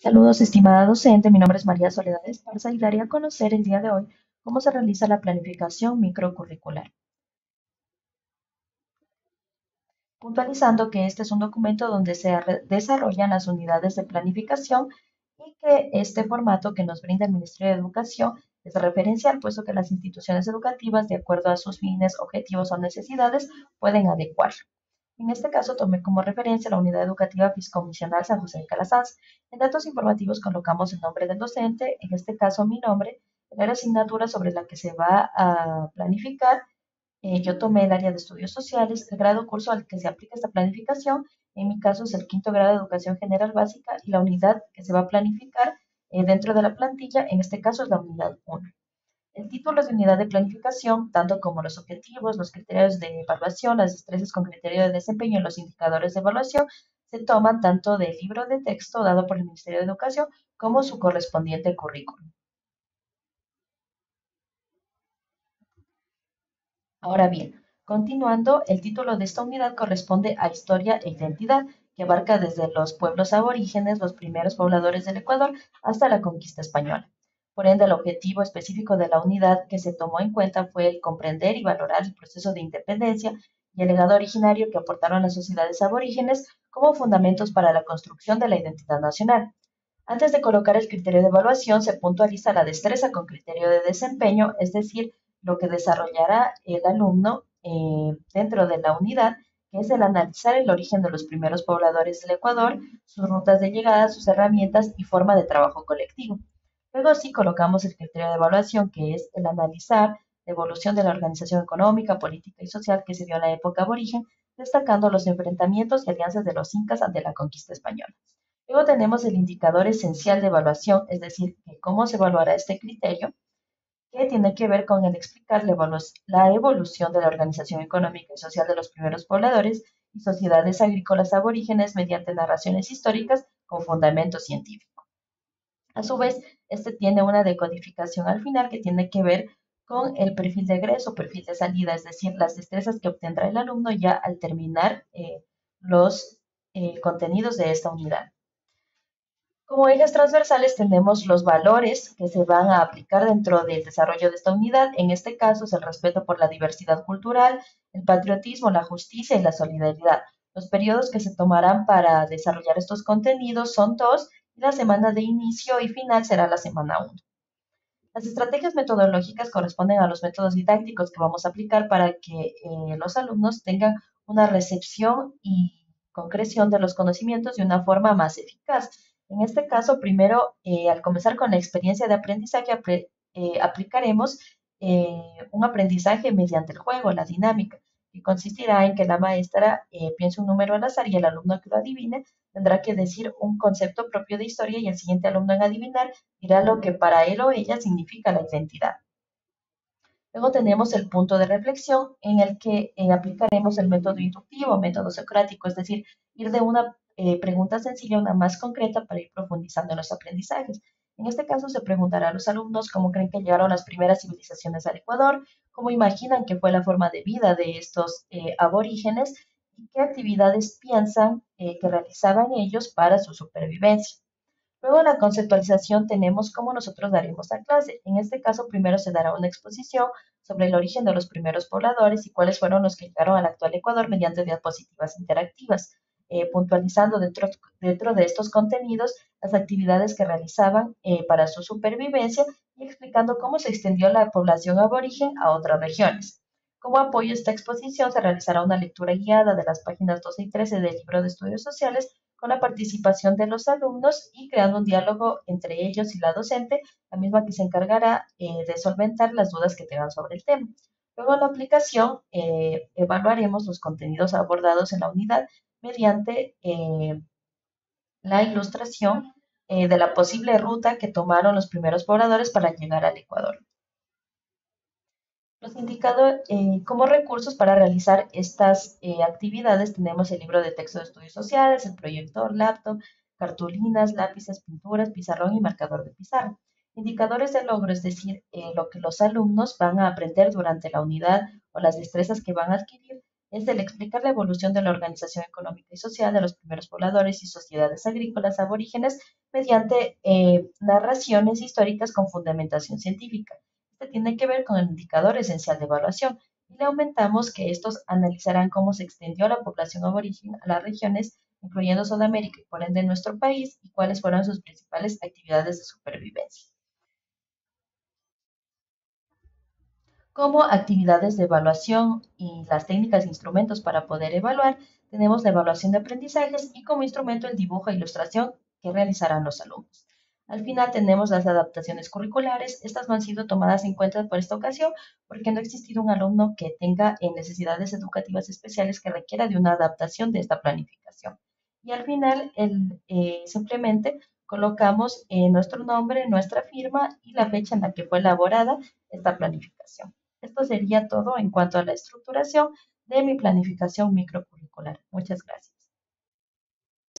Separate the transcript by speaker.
Speaker 1: Saludos, estimada docente. Mi nombre es María Soledad Esparza y daré a conocer el día de hoy cómo se realiza la planificación microcurricular, puntualizando que este es un documento donde se desarrollan las unidades de planificación y que este formato que nos brinda el Ministerio de Educación es referencial, puesto que las instituciones educativas, de acuerdo a sus fines, objetivos o necesidades, pueden adecuarlo. En este caso, tomé como referencia la Unidad Educativa Fiscomisional San José de Calasanz. En datos informativos colocamos el nombre del docente, en este caso mi nombre, el área de asignatura sobre la que se va a planificar. Yo tomé el área de estudios sociales, el grado curso al que se aplica esta planificación. En mi caso es el quinto grado de educación general básica y la unidad que se va a planificar dentro de la plantilla, en este caso es la unidad 1. El título es de unidad de planificación, tanto como los objetivos, los criterios de evaluación, las destrezas con criterio de desempeño y los indicadores de evaluación se toman tanto del libro de texto dado por el Ministerio de Educación como su correspondiente currículum. Ahora bien, continuando, el título de esta unidad corresponde a Historia e Identidad, que abarca desde los pueblos aborígenes, los primeros pobladores del Ecuador, hasta la conquista española. Por ende, el objetivo específico de la unidad que se tomó en cuenta fue el comprender y valorar el proceso de independencia y el legado originario que aportaron las sociedades aborígenes como fundamentos para la construcción de la identidad nacional. Antes de colocar el criterio de evaluación, se puntualiza la destreza con criterio de desempeño, es decir, lo que desarrollará el alumno dentro de la unidad, que es el analizar el origen de los primeros pobladores del Ecuador, sus rutas de llegada, sus herramientas y forma de trabajo colectivo. Luego sí colocamos el criterio de evaluación, que es el analizar la evolución de la organización económica, política y social que se dio en la época aborigen, destacando los enfrentamientos y alianzas de los incas ante la conquista española. Luego tenemos el indicador esencial de evaluación, es decir, que cómo se evaluará este criterio, que tiene que ver con el explicar la evolución de la organización económica y social de los primeros pobladores y sociedades agrícolas aborígenes mediante narraciones históricas con fundamento científico. A su vez, este tiene una decodificación al final que tiene que ver con el perfil de egreso, perfil de salida, es decir, las destrezas que obtendrá el alumno ya al terminar los contenidos de esta unidad. Como ejes transversales tenemos los valores que se van a aplicar dentro del desarrollo de esta unidad. En este caso es el respeto por la diversidad cultural, el patriotismo, la justicia y la solidaridad. Los periodos que se tomarán para desarrollar estos contenidos son dos y la semana de inicio y final será la semana 1. Las estrategias metodológicas corresponden a los métodos didácticos que vamos a aplicar para que los alumnos tengan una recepción y concreción de los conocimientos de una forma más eficaz. En este caso, primero, al comenzar con la experiencia de aprendizaje, aplicaremos un aprendizaje mediante el juego, la dinámica, que consistirá en que la maestra piense un número al azar y el alumno que lo adivine tendrá que decir un concepto propio de historia y el siguiente alumno en adivinar dirá lo que para él o ella significa la identidad. Luego tenemos el punto de reflexión en el que aplicaremos el método inductivo, método socrático, es decir, ir de una pregunta sencilla a una más concreta para ir profundizando en los aprendizajes. En este caso se preguntará a los alumnos cómo creen que llegaron las primeras civilizaciones al Ecuador, cómo imaginan que fue la forma de vida de estos aborígenes y qué actividades piensan que realizaban ellos para su supervivencia. Luego en la conceptualización tenemos cómo nosotros daremos la clase. En este caso, primero se dará una exposición sobre el origen de los primeros pobladores y cuáles fueron los que llegaron al actual Ecuador mediante diapositivas interactivas, puntualizando dentro de estos contenidos las actividades que realizaban para su supervivencia y explicando cómo se extendió la población aborigen a otras regiones. Como apoyo a esta exposición se realizará una lectura guiada de las páginas 12 y 13 del libro de estudios sociales con la participación de los alumnos y creando un diálogo entre ellos y la docente, la misma que se encargará de solventar las dudas que tengan sobre el tema. Luego en la aplicación evaluaremos los contenidos abordados en la unidad mediante la ilustración de la posible ruta que tomaron los primeros pobladores para llegar al Ecuador. Los indicadores, como recursos para realizar estas actividades tenemos el libro de texto de estudios sociales, el proyector, laptop, cartulinas, lápices, pinturas, pizarrón y marcador de pizarra. Indicadores de logro, es decir, lo que los alumnos van a aprender durante la unidad o las destrezas que van a adquirir es el explicar la evolución de la organización económica y social de los primeros pobladores y sociedades agrícolas aborígenes mediante narraciones históricas con fundamentación científica. Este tiene que ver con el indicador esencial de evaluación y le aumentamos que estos analizarán cómo se extendió la población aborigen a las regiones, incluyendo Sudamérica y por ende nuestro país, y cuáles fueron sus principales actividades de supervivencia. Como actividades de evaluación y las técnicas e instrumentos para poder evaluar, tenemos la evaluación de aprendizajes y como instrumento el dibujo e ilustración que realizarán los alumnos. Al final tenemos las adaptaciones curriculares. Estas no han sido tomadas en cuenta por esta ocasión porque no ha existido un alumno que tenga necesidades educativas especiales que requiera de una adaptación de esta planificación. Y al final simplemente colocamos nuestro nombre, nuestra firma y la fecha en la que fue elaborada esta planificación. Esto sería todo en cuanto a la estructuración de mi planificación microcurricular. Muchas gracias.